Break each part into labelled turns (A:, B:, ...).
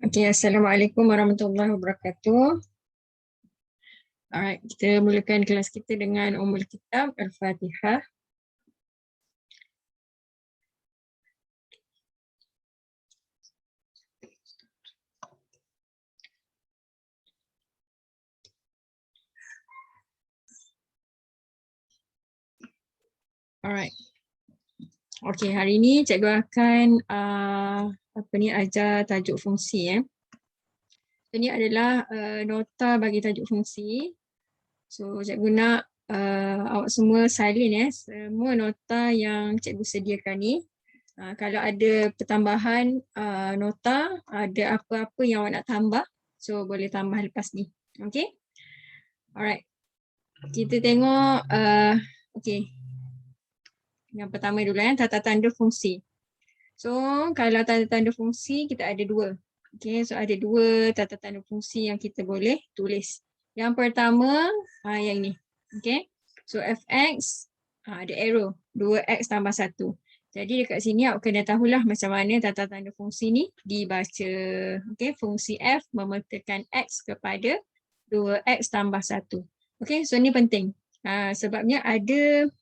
A: Okay, Assalamualaikum warahmatullahi wabarakatuh. Alright, kita mulakan kelas kita dengan Ummul Kitab Al-Fatihah. Alright. Okay, hari ini cikgu akan ajar tajuk fungsi. Ini adalah nota bagi tajuk fungsi. So cikgu nak awak semua silent semua nota yang cikgu sediakan ni. Kalau ada pertambahan nota, ada apa-apa yang awak nak tambah, so boleh tambah lepas ni. Okay? Alright. Kita tengok, okay. Yang pertama dulu tata tanda fungsi. So kalau tata tanda fungsi kita ada dua. Okay, so ada dua tata tanda fungsi yang kita boleh tulis. Yang pertama, yang ni. Okay, so fx, ada arrow, 2x tambah 1. Jadi dekat sini awak kena tahulah macam mana tata tanda fungsi ni dibaca. Okay, fungsi f memetakan x kepada 2x tambah 1. Okay, so ni penting. Sebabnya ada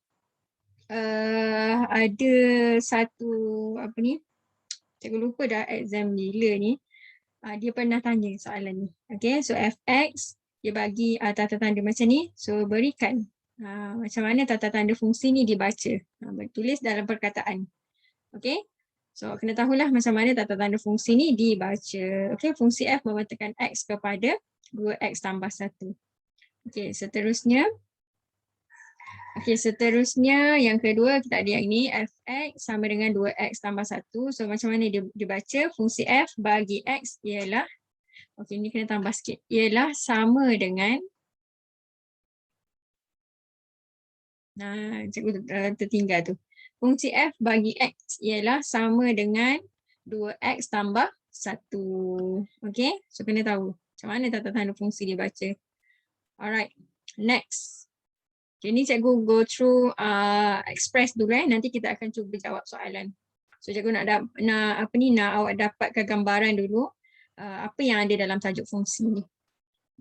A: satu cikgu lupa dah exam bila ni, dia pernah tanya soalan ni. Okay, so fx dia bagi tata tanda macam ni, so berikan macam mana tata tanda fungsi ni dibaca, tulis dalam perkataan. Okay, so kena tahulah macam mana tata tanda fungsi ni dibaca. Okay, fungsi f memetakan x kepada 2x tambah 1. Okay, seterusnya yang kedua kita ada yang ini, fx sama dengan 2x tambah 1. So macam mana dia dibaca? Fungsi f bagi x ialah, okay ni kena tambah sikit, ialah sama dengan, cikgu tertinggal tu. Fungsi f bagi x ialah sama dengan 2x tambah 1. Okay, so kena tahu macam mana tata tanda fungsi dibaca. Alright, next. Okay, ni cikgu go through express dulu nanti kita akan cuba jawab soalan. So cikgu nak awak dapatkan gambaran dulu apa yang ada dalam tajuk fungsi ni.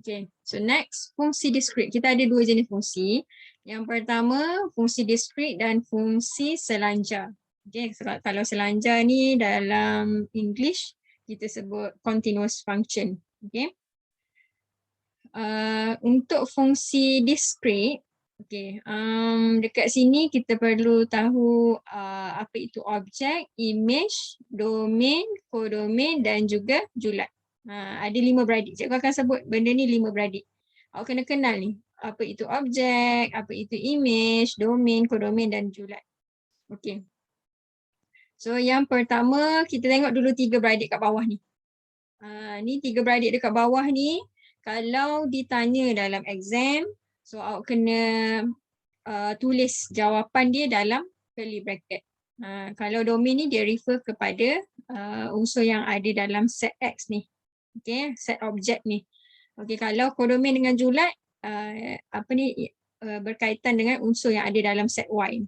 A: Okay, so next, fungsi diskrit. Kita ada dua jenis fungsi. Yang pertama, fungsi diskrit dan fungsi selanjar. Okay, so kalau selanjar ni dalam English kita sebut continuous function. Okay. Untuk fungsi diskrit, okay, dekat sini kita perlu tahu apa itu objek, image, domain, kodomain dan juga julat. Ada 5 beradik. Cikgu akan sebut benda ni 5 beradik. Awak kena kenal ni. Apa itu objek, apa itu image, domain, kodomain dan julat. Okay. So yang pertama kita tengok dulu 3 beradik kat bawah ni. Ni 3 beradik dekat bawah ni. Kalau ditanya dalam exam, so awak kena tulis jawapan dia dalam curly bracket. Kalau domain ni dia refer kepada unsur yang ada dalam set X ni. Okay, set objek ni. Okay, kalau kodomain dengan julat, berkaitan dengan unsur yang ada dalam set Y.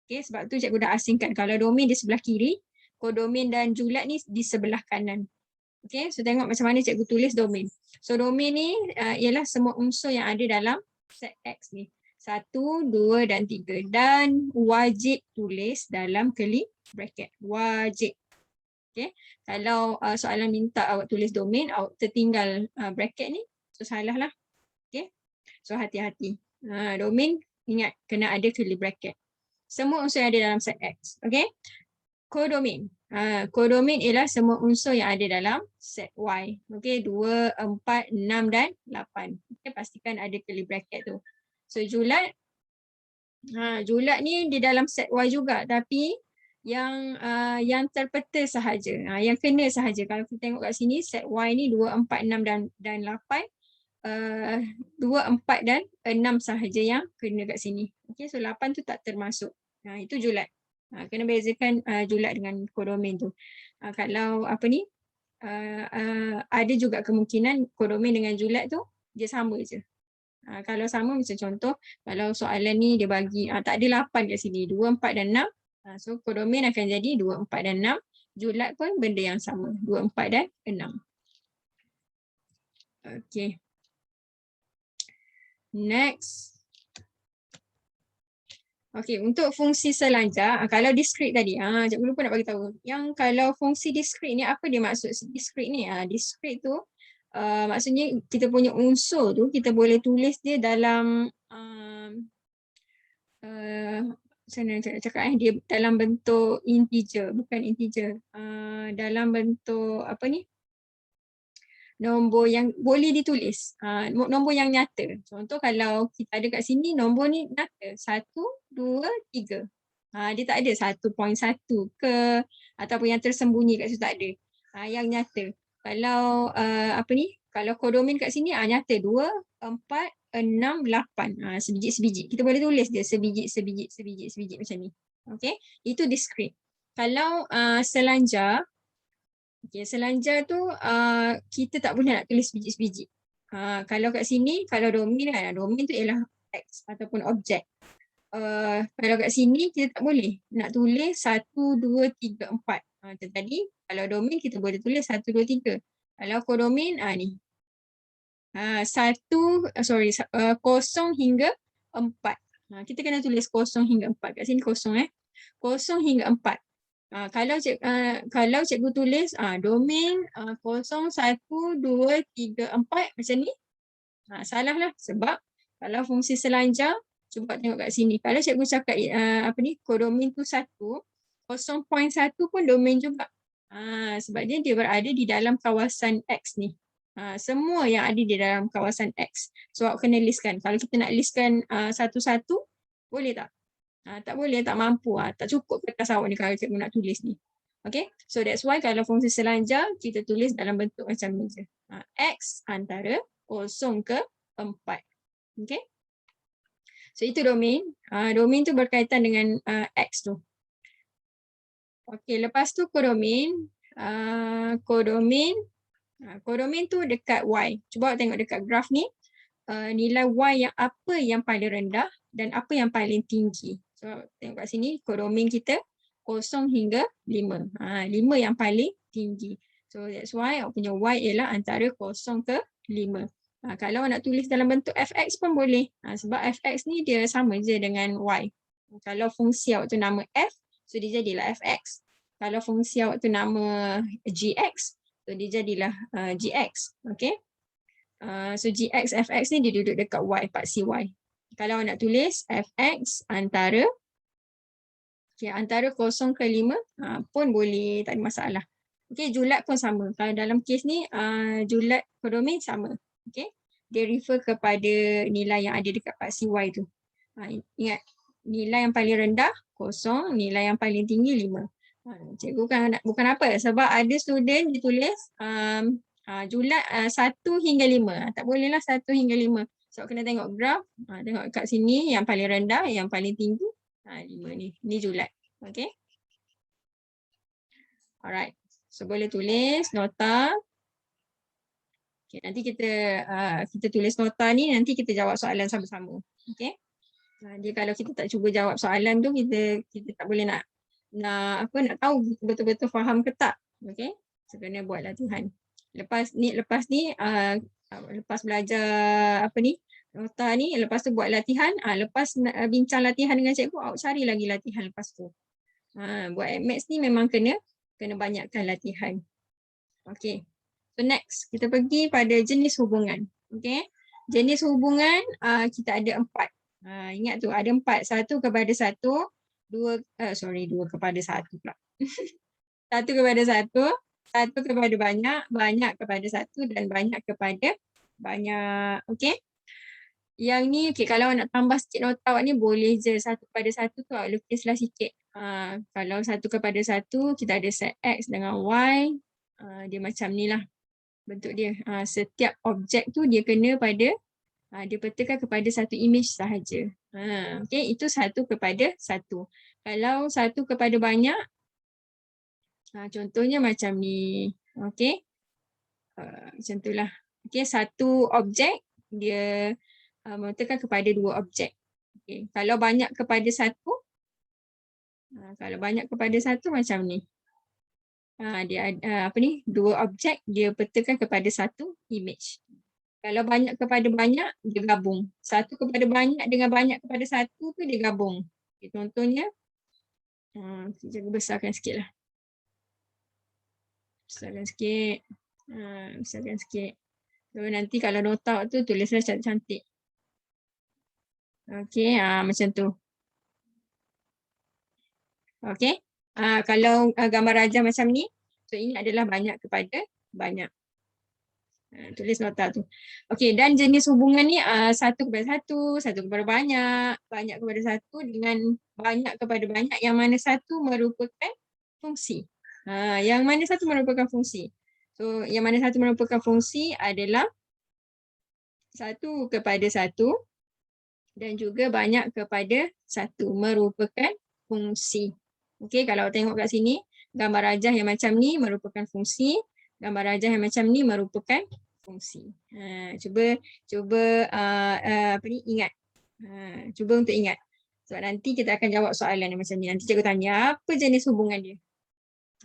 A: Okay, sebab tu cikgu dah asingkan. Kalau domain di sebelah kiri, kodomain dan julat ni di sebelah kanan. Okay, so tengok macam mana cikgu tulis domain. So domain ni ialah semua unsur yang ada dalam set X ni. 1, 2 dan 3. Dan wajib tulis dalam curly bracket. Wajib. Okay, kalau soalan minta awak tulis domain, awak tertinggal bracket ni, so salah lah. Okay, so hati-hati. Domain, ingat kena ada curly bracket. Semua unsur yang ada dalam set X. Okay, kodomain. Kodomain ialah semua unsur yang ada dalam set Y. Okay, 2, 4, 6 dan 8. Okay, pastikan ada curly bracket tu. So julat, julat ni di dalam set Y juga, tapi yang terpeta sahaja, yang kena sahaja. Kalau kita tengok kat sini, set Y ni 2, 4, 6 dan 8. 2, 4 dan 6 sahaja yang kena kat sini. Okay, so 8 tu tak termasuk. Itu julat. Kena bezakan julat dengan kodomain tu. Kalau ada juga kemungkinan kodomain dengan julat tu dia sama je. Kalau sama macam contoh, kalau soalan ni dia bagi tak ada 8 kat sini, 2, 4 dan 6. So kodomain akan jadi 2, 4 dan 6. Julat pun benda yang sama, 2, 4 dan 6. Okay. Next. Okay, untuk fungsi selanjar, kalau discrete tadi, cikgu lupa nak bagi tahu. Yang kalau fungsi discrete ni, apa dia maksud discrete ni? Discrete tu, maksudnya kita punya unsur tu, kita boleh tulis dia dalam, macam mana nak cakap dia dalam bentuk integer, bukan integer. Dalam bentuk, apa ni? Nombor yang boleh ditulis, nombor yang nyata. Contoh kalau kita ada kat sini, nombor ni nyata, 1, 2, 3. Dia tak ada 1.1 ke ataupun yang tersembunyi kat situ, tak ada. Yang nyata. Kalau apa ni, kalau kodomin kat sini nyata 2, 4, 6, 8. Sebiji-sebiji. Kita boleh tulis dia sebiji macam ni. Okay, itu discrete. Kalau selanjar, okay, selanjar tu kita tak boleh nak tulis sebiji-sebiji. Kalau kat sini, kalau domain kan, domain tu ialah X ataupun objek. Kalau kat sini kita tak boleh nak tulis 1, 2, 3, 4. Macam tadi, kalau domain kita boleh tulis 1, 2, 3. Kalau kodomain ni. 0 hingga 4. Kita kena tulis 0 hingga 4. Kat sini 0 0 hingga 4. Kalau cikgu tulis domain 0, 1, 2, 3, 4 macam ni, salah lah, sebab kalau fungsi selanjar, cuba tengok kat sini. Kalau cikgu cakap kodomain tu 1, 0.1 pun domain juga. Sebab dia berada di dalam kawasan X ni. Semua yang ada di dalam kawasan X. So awak kena listkan. Kalau kita nak listkan satu-satu, boleh tak? Tak boleh, tak mampu. Tak cukup kertas awak ni kalau cikgu nak tulis ni. Okay, so that's why kalau fungsi selanjar, kita tulis dalam bentuk macam ni je. X antara 0 ke 4. Okay. So itu domain. Domain tu berkaitan dengan X tu. Okay, lepas tu kodomain. Kodomain tu dekat Y. Cuba tengok dekat graf ni. Nilai Y yang apa yang paling rendah dan apa yang paling tinggi. So tengok kat sini, kodomain kita 0 hingga 5. 5 yang paling tinggi. So that's why awak punya Y ialah antara 0 ke 5. Kalau nak tulis dalam bentuk fx pun boleh. Sebab fx ni dia sama je dengan Y. Kalau fungsi awak tu nama f, so dia jadilah fx. Kalau fungsi awak tu nama gx, so dia jadilah gx. Okay. So gx, fx ni dia duduk dekat y, paksi y. Kalau nak tulis fx antara antara 0 ke 5 pun boleh, tak ada masalah. Okay, julat pun sama. Kalau dalam kes ni julat kodomain sama. Okay, dia refer kepada nilai yang ada dekat paksi y tu. Ingat, nilai yang paling rendah 0, nilai yang paling tinggi 5. Cikgu bukan apa, sebab ada student ditulis julat 1 hingga 5. Tak bolehlah 1 hingga 5. So kena tengok graf, tengok kat sini yang paling rendah, yang paling tinggi 5 ni. Ni julat. Okay. Alright. So boleh tulis nota. Okay, nanti kita tulis nota ni, nanti kita jawab soalan sama-sama. Okay. Jadi kalau kita tak cuba jawab soalan tu, kita tak boleh nak tahu betul-betul faham ke tak. Okay. So kena buat latihan. Lepas belajar nota ni, lepas tu buat latihan, lepas bincang latihan dengan cikgu, awak cari lagi latihan lepas tu. Buat maths ni memang kena banyakkan latihan. Okay. So next, kita pergi pada jenis hubungan. Okay. Jenis hubungan kita ada 4. Ingat tu, ada 4. 1 kepada 1, 2 kepada 1 pula. 1 kepada 1, 1 kepada banyak, banyak kepada 1 dan banyak kepada banyak. Okay. Yang ni, kalau nak tambah sikit nota awak ni, boleh je 1 kepada 1 tu awak lukislah sikit. Kalau 1 kepada 1, kita ada set X dengan Y. Dia macam ni lah bentuk dia. Setiap objek tu dia kena pada, dia petakan kepada satu image sahaja. Okay, itu 1 kepada 1. Kalau 1 kepada banyak, contohnya macam ni. Okay. Macam tu lah. Okay, satu objek dia mengatakan kepada 2 objek. Okay. Kalau banyak kepada 1, macam ni. Dia ada 2 objek, dia petakan kepada satu image. Kalau banyak kepada banyak, dia gabung. Satu kepada banyak dengan banyak kepada satu tu dia gabung. Okay, contohnya, cikgu besarkan sikit lah. Besarkan sikit. Besarkan sikit. So, nanti kalau nota tu tulislah cantik-cantik. Okey, macam tu. Okey. Kalau gambar rajah macam ni, so ini adalah banyak kepada banyak. Tulis nota tu. Okey, dan jenis hubungan ni satu kepada satu, satu kepada banyak, banyak kepada satu dengan banyak kepada banyak, yang mana satu merupakan fungsi. Yang mana satu merupakan fungsi. So, yang mana satu merupakan fungsi adalah satu kepada satu dan juga banyak kepada satu merupakan fungsi. Okey, kalau tengok kat sini, gambar rajah yang macam ni merupakan fungsi, gambar rajah yang macam ni merupakan fungsi. Cuba ingat. Cuba untuk ingat. Sebab nanti kita akan jawab soalan yang macam ni. Nanti cikgu tanya apa jenis hubungan dia.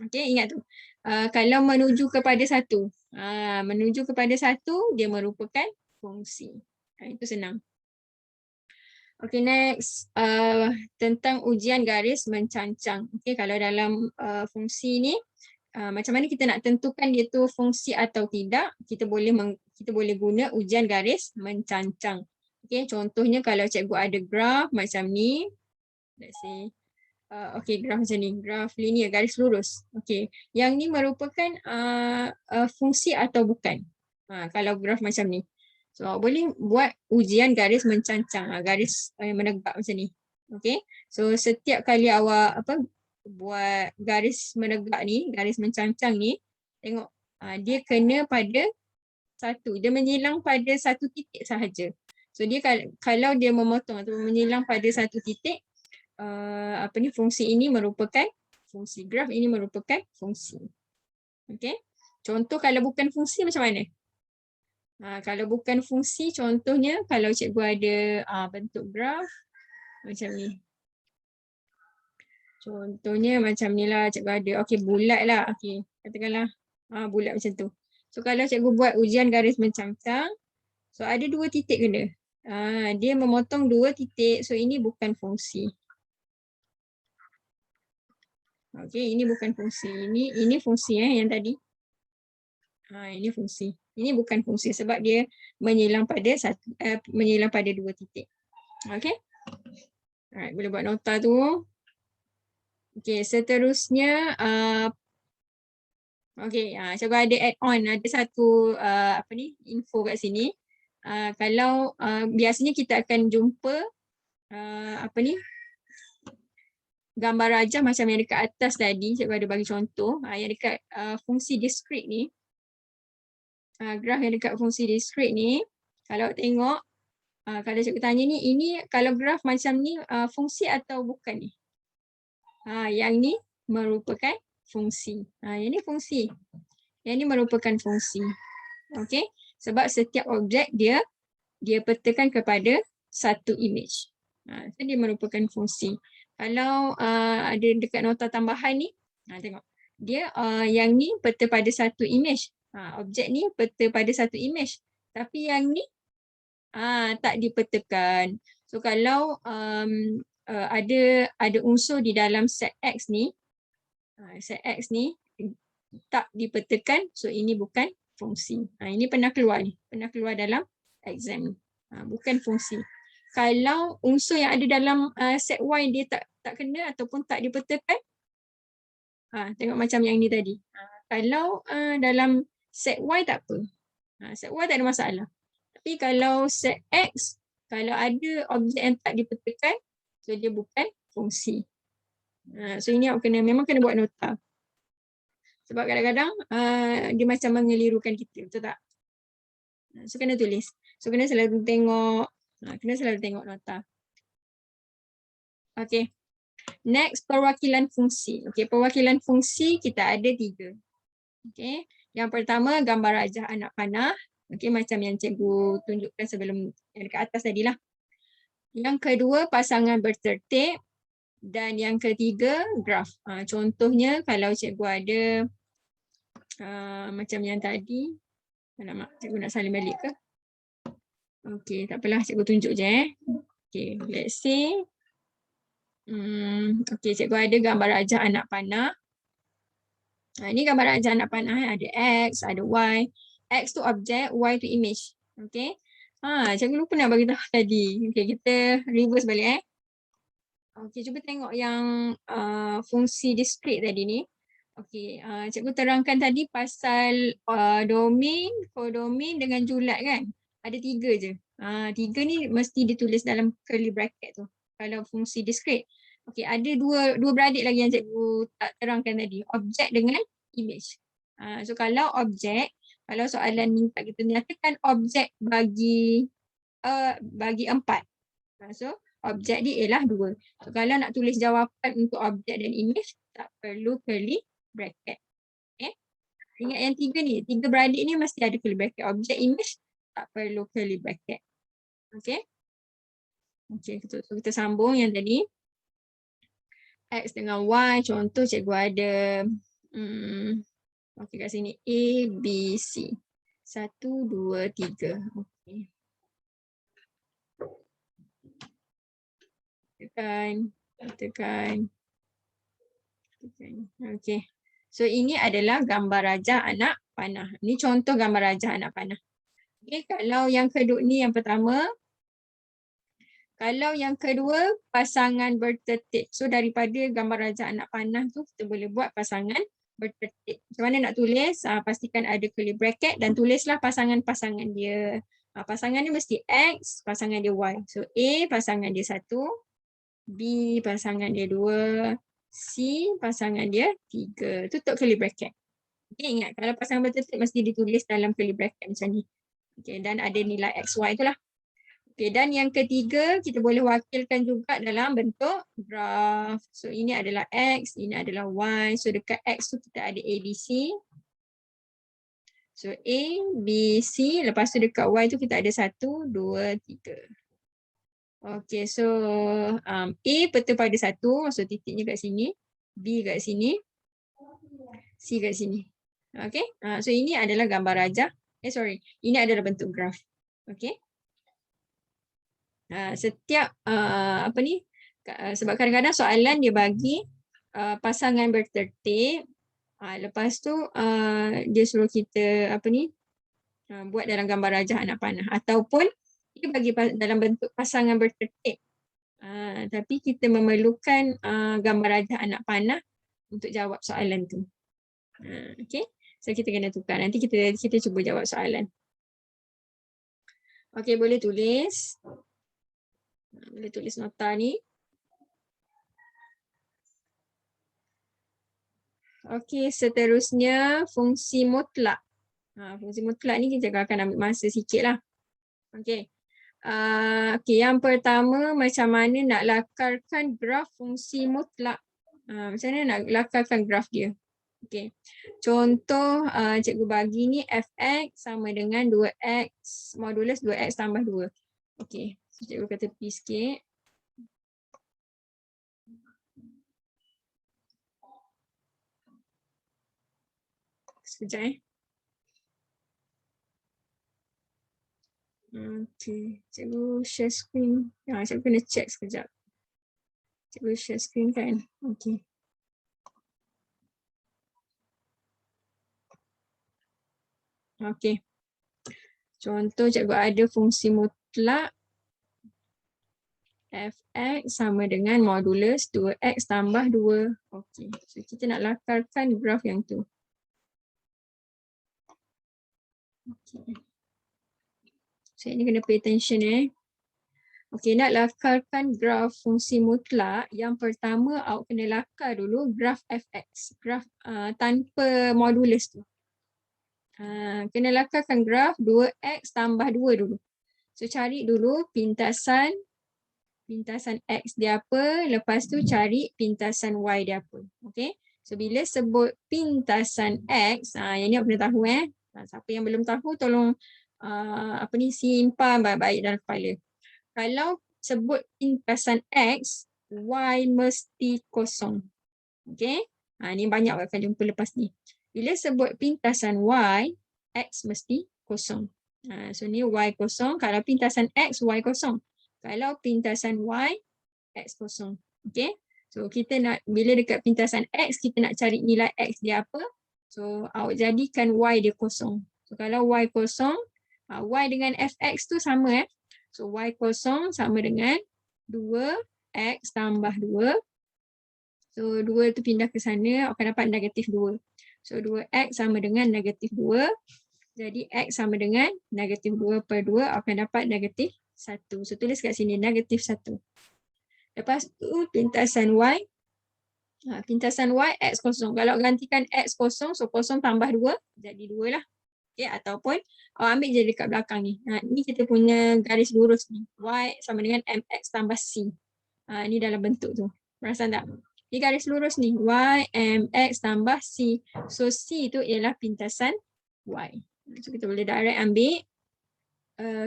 A: Okey, ingat tu. Kalau menuju kepada satu. Menuju kepada satu, dia merupakan fungsi. Itu senang. Okay, next. Tentang ujian garis mencancang. Okay, kalau dalam fungsi ni, macam mana kita nak tentukan dia tu fungsi atau tidak, kita boleh guna ujian garis mencancang. Okay, contohnya kalau cikgu ada graf macam ni, let's say, okay, graf macam ni, graf linear, garis lurus. Okay, yang ni merupakan fungsi atau bukan? Kalau graf macam ni. So, boleh buat ujian garis mencancang, garis yang menegak macam ni. Okay, so setiap kali awak buat garis menegak ni, garis mencancang ni, tengok dia kena pada satu, dia menyilang pada satu titik sahaja. So dia kalau dia memotong atau menyilang pada satu titik, fungsi ini merupakan fungsi, graf ini merupakan fungsi. Okay, contoh kalau bukan fungsi macam mana? Kalau bukan fungsi, contohnya kalau cikgu ada bentuk graf macam ni. Contohnya macam ni lah cikgu ada. Okey, bulat lah. Okey, katakanlah bulat macam tu. So kalau cikgu buat ujian garis mencancang, so ada dua titik kena. Dia memotong dua titik, so ini bukan fungsi. Okey, ini bukan fungsi. Ini fungsi yang tadi. Ini fungsi. Ini bukan fungsi sebab dia menyilang pada dua titik. Okey. Alright, boleh buat nota tu. Okey, seterusnya okey, cikgu ada add on, ada satu info kat sini. Kalau biasanya kita akan jumpa gambar rajah macam yang dekat atas tadi, cikgu ada bagi contoh, yang dekat fungsi diskrit ni. Graf yang dekat fungsi diskrit ni, kalau tengok, kalau cikgu tanya ni, ini kalau graf macam ni fungsi atau bukan ni? Yang ni merupakan fungsi. Yang ni fungsi. Yang ni merupakan fungsi. Okey, sebab setiap objek dia petakan kepada satu image. So dia merupakan fungsi. Kalau ada dekat nota tambahan ni, tengok. Dia yang ni peta pada satu image. Objek ni peta pada satu image. Tapi yang ni tak dipetakan. So kalau ada unsur di dalam set X ni, tak dipetakan, so ini bukan fungsi. Ini pernah keluar dalam exam ni. Bukan fungsi. Kalau unsur yang ada dalam set Y dia tak kena ataupun tak dipetakan, tengok macam yang ni tadi. Kalau dalam set Y tak apa. Set Y tak ada masalah. Tapi kalau set X, kalau ada objek yang tak dipetakan, so dia bukan fungsi. So ini memang kena buat nota. Sebab kadang-kadang dia macam mengelirukan kita, betul tak? So kena tulis. So kena selalu tengok nota. Okay. Next, perwakilan fungsi. Okay, perwakilan fungsi kita ada 3. Okay. Yang pertama, gambar rajah anak panah. Okay, macam yang cikgu tunjukkan sebelum yang dekat atas tadi lah. Yang kedua, pasangan bertertib. Dan yang ketiga, graf. Contohnya kalau cikgu ada macam yang tadi, cikgu nak salin balik ke? Okay, tak apalah cikgu tunjuk je Okay, let's say. Okay, cikgu ada gambar rajah anak panah. Ini gambar rajah anak panah. Ada X, ada Y. X tu objek, Y tu image. Okay. Cikgu lupa nak bagi tahu tadi. Okay, kita reverse balik Okay, cuba tengok yang fungsi discrete tadi ni. Okay, cikgu terangkan tadi pasal domain, kodomain dengan julat kan. Ada 3 je. 3 ni mesti ditulis dalam curly bracket tu. Kalau fungsi discrete. Okay, ada dua beradik lagi yang cikgu tak terangkan tadi. Objek dengan image. So kalau objek, kalau soalan minta kita nyatakan objek bagi 4. So objek dia ialah 2. So, kalau nak tulis jawapan untuk objek dan image, tak perlu curly bracket. Okay. Ingat yang 3 ni, 3 beradik ni mesti ada curly bracket. Objek, image, tak perlu curly bracket. Okay. Okay, so kita sambung yang tadi. X dengan Y, contoh cikgu ada okay, kat sini A, B, C. 1, 2, 3. Okay. Tekan. Okay. So ini adalah gambar rajah anak panah. Ini contoh gambar rajah anak panah. Okay, kalau yang kedua ni yang pertama. Kalau yang kedua, pasangan bertertib. So daripada gambar rajah anak panah tu, kita boleh buat pasangan bertertib. Macam mana nak tulis? Pastikan ada curly bracket dan tulislah pasangan-pasangan dia. Pasangan dia mesti X, pasangan dia Y. So A, pasangan dia 1. B, pasangan dia 2. C, pasangan dia 3. Tutup curly bracket. Okay, ingat, kalau pasangan bertertib mesti ditulis dalam curly bracket macam ni. Okay, dan ada nilai X, Y tu lah. Okay, dan yang ketiga, kita boleh wakilkan juga dalam bentuk graf. So, ini adalah X, ini adalah Y. So, dekat X tu kita ada A, B, C. So, A, B, C. Lepas tu dekat Y tu kita ada 1, 2, 3. Okay, so A betul pada 1. So, titiknya kat sini. B kat sini. C kat sini. Okay, so ini adalah gambar rajah. Ini adalah bentuk graf. Okay. Setiap sebab kadang-kadang soalan dia bagi pasangan bertertib, lepas tu dia suruh kita buat dalam gambar rajah anak panah, ataupun dia bagi dalam bentuk pasangan bertertib, tapi kita memerlukan gambar rajah anak panah untuk jawab soalan tu. Okay, so kita kena tukar. Nanti kita cuba jawab soalan. Okay, boleh tulis. Boleh tulis nota ni. Okey, seterusnya fungsi mutlak. Fungsi mutlak ni kita akan ambil masa sikit lah. Okey. Okey, yang pertama macam mana nak lakarkan graf fungsi mutlak. Macam mana nak lakarkan graf dia. Okey. Contoh cikgu bagi ni fx sama dengan 2x modulus 2x tambah 2. Okey. So, cikgu kata tepi sikit. Sekejap Okey. Cikgu share screen. Cikgu kena check sekejap. Cikgu share screen kan? Okey. Okey. Contoh cikgu ada fungsi mutlak fx sama dengan modulus 2x tambah 2. Okey, so kita nak lakarkan graf yang tu. Okey. So ini kena pay attention Okey, nak lakarkan graf fungsi mutlak, yang pertama awak kena lakar dulu graf fx, graf tanpa modulus tu. Kena lakarkan graf 2x tambah 2 dulu. So cari dulu pintasan X dia apa, lepas tu cari pintasan Y dia apa. Okay. So bila sebut pintasan X, yang ni kena tahu siapa yang belum tahu tolong simpan baik-baik dalam kepala. Kalau sebut pintasan X, Y mesti kosong. Okay. Ni banyak akan jumpa lepas ni. Bila sebut pintasan Y, X mesti kosong. So ni Y kosong. Kalau pintasan X, Y kosong. Kalau pintasan Y, X kosong. Okay. So kita nak, bila dekat pintasan X, kita nak cari nilai X dia apa. So awak jadikan Y dia kosong. So kalau Y kosong, Y dengan Fx tu sama So Y kosong sama dengan 2X tambah 2. So 2 tu pindah ke sana, akan dapat negatif 2. So 2X sama dengan negatif 2. Jadi X sama dengan negatif 2 per 2 akan dapat negatif 1. So tulis kat sini negatif 1. Lepas tu pintasan Y. Pintasan Y X kosong. Kalau gantikan X kosong, so kosong tambah 2. Jadi 2 lah. Okay, ataupun awak ambil je dekat belakang ni. Ni kita punya garis lurus ni. Y sama dengan MX tambah C. Ni dalam bentuk tu. Perasan tak? Ni garis lurus ni. Y, MX tambah C. So C tu ialah pintasan Y. So kita boleh direct ambil.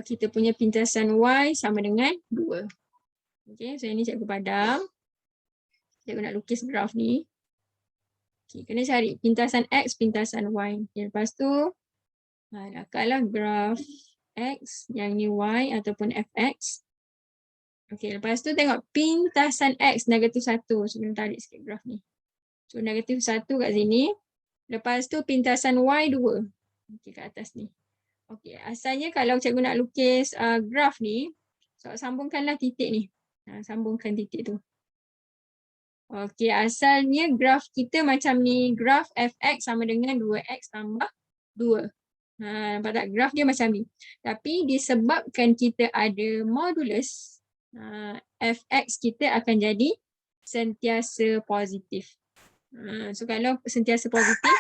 A: Kita punya pintasan Y sama dengan 2. Okay, so ini cikgu padam. Cikgu nak lukis graf ni. Okay, kena cari pintasan X, pintasan Y. Okay, lepas tu, dapatlah graf X, yang ni Y ataupun Fx. Okay, lepas tu tengok pintasan X negatif 1. So, kena tarik sikit graf ni. So, negatif 1 kat sini. Lepas tu pintasan Y 2. Okay, kat atas ni. Okay, asalnya kalau cikgu nak lukis graf ni, so sambungkanlah titik ni. Sambungkan titik tu. Okay, asalnya graf kita macam ni. Graf Fx sama dengan 2x tambah 2. Nampak tak? Graf dia macam ni. Tapi disebabkan kita ada modulus, Fx kita akan jadi sentiasa positif. So kalau sentiasa positif,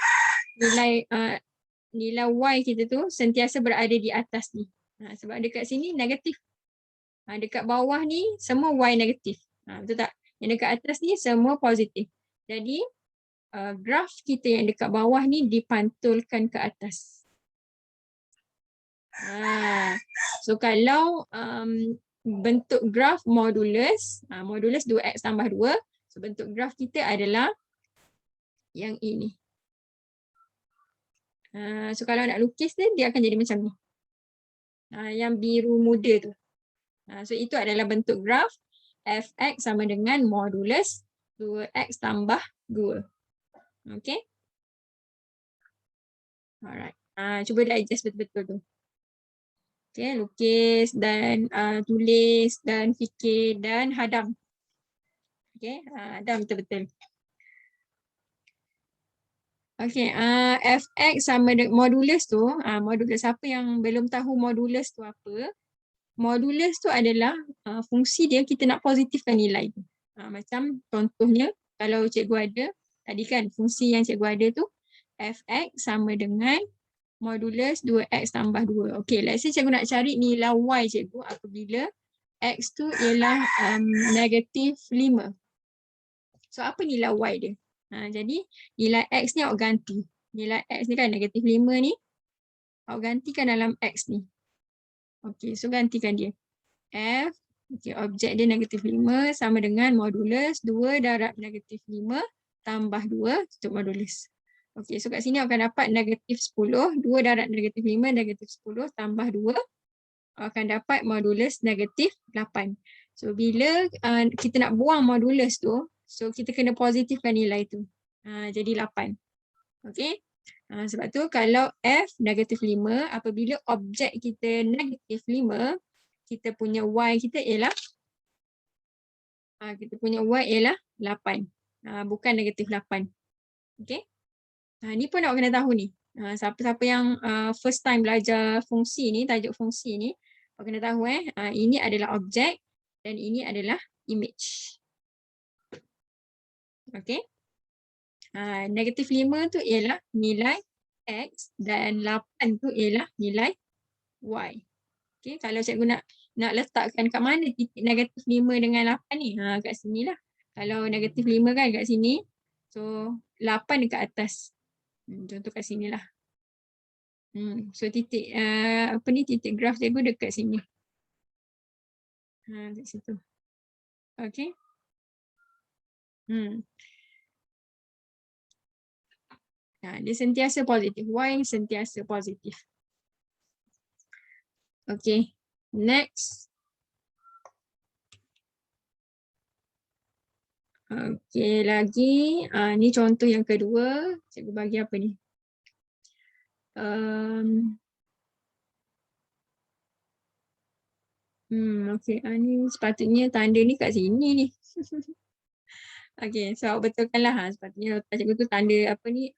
A: nilai Y kita tu sentiasa berada di atas ni. Sebab dekat sini negatif. Dekat bawah ni semua Y negatif. Betul tak? Yang dekat atas ni semua positif. Jadi graf kita yang dekat bawah ni dipantulkan ke atas. So kalau bentuk graf modulus, modulus 2x tambah 2, so bentuk graf kita adalah yang ini. So kalau nak lukis dia akan jadi macam ni. Yang biru muda tu. So itu adalah bentuk graf Fx sama dengan modulus 2x tambah 2. Okay. Alright. Cuba digest betul-betul tu. Okay, lukis dan tulis dan fikir dan hadam. Okay, hadam betul-betul. Okay, Fx sama dengan modulus tu, modulus apa yang belum tahu modulus tu apa? Modulus tu adalah fungsi dia kita nak positifkan nilai tu. Macam contohnya kalau cikgu ada, tadi kan fungsi yang cikgu ada tu, Fx sama dengan modulus 2x tambah 2. Okay, let's say cikgu nak cari nilai y cikgu apabila x tu ialah negatif 5. So apa nilai y dia? Jadi nilai x ni awak ganti. Nilai x ni kan negatif 5 ni. Awak gantikan dalam x ni. Okay, so gantikan dia. F, okay, objek dia negatif 5 sama dengan modulus 2 darab negatif 5 tambah 2 tutup modulus. Okay, so kat sini akan dapat negatif 10. 2 darab negatif 5, negatif 10 tambah 2. Akan dapat modulus negatif 8. So, bila kita nak buang modulus tu, so kita kena positifkan nilai tu. Jadi 8. Okay. Sebab tu kalau F negatif 5, apabila objek kita negatif 5, kita punya Y kita ialah Y ialah 8. Bukan negatif 8. Okay. Ni pun awak kena tahu ni. Siapa-siapa yang first time belajar fungsi ni, tajuk fungsi ni, awak kena tahu ini adalah objek dan ini adalah image. Okay. Negatif 5 tu ialah nilai X dan 8 tu ialah nilai Y. Okay. Kalau cikgu nak letakkan kat mana titik negatif 5 dengan 8 ni? Kat sini lah. Kalau negatif 5 kan kat sini. So 8 dekat atas. Contoh kat sini lah. So titik titik graf cikgu dekat sini. Dekat situ. Okay. Dia sentiasa positif. Y sentiasa positif. Okay, next. Okay, lagi. Ni contoh yang kedua. Cikgu bagi apa ni? Okay, ni sepatutnya tanda ni kat sini ni. Okay, so betulkanlah. Sepatutnya cikgu tu tanda apa ni?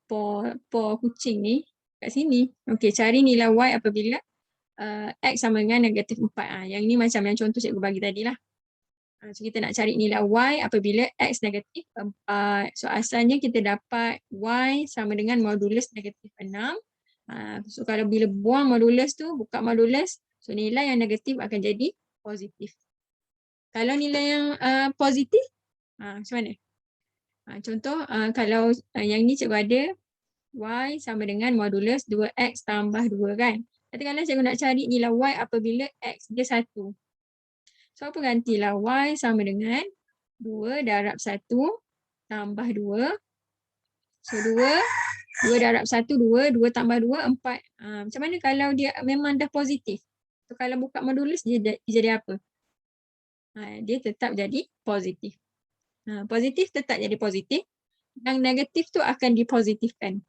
A: Por kucing ni kat sini. Okay, cari nilai Y apabila X sama dengan negatif 4. Yang ni macam yang contoh cikgu bagi tadi lah. So kita nak cari nilai Y apabila X negatif 4. So asalnya kita dapat Y sama dengan modulus negatif 6. So kalau bila buang modulus tu, buka modulus, so nilai yang negatif akan jadi positif. Kalau nilai yang positif, macam mana? Contoh, kalau yang ni cikgu ada, Y sama dengan modulus 2X tambah 2 kan. Katakanlah cikgu nak cari nilai Y apabila X dia 1. So apa gantilah Y sama dengan 2 darab 1 tambah 2. So 2 darab 1, 2 tambah 2, 4. Macam mana kalau dia memang dah positif? So kalau buka modulus dia jadi apa? Dia tetap jadi positif. Positif tetap jadi positif. Yang negatif tu akan dipositifkan.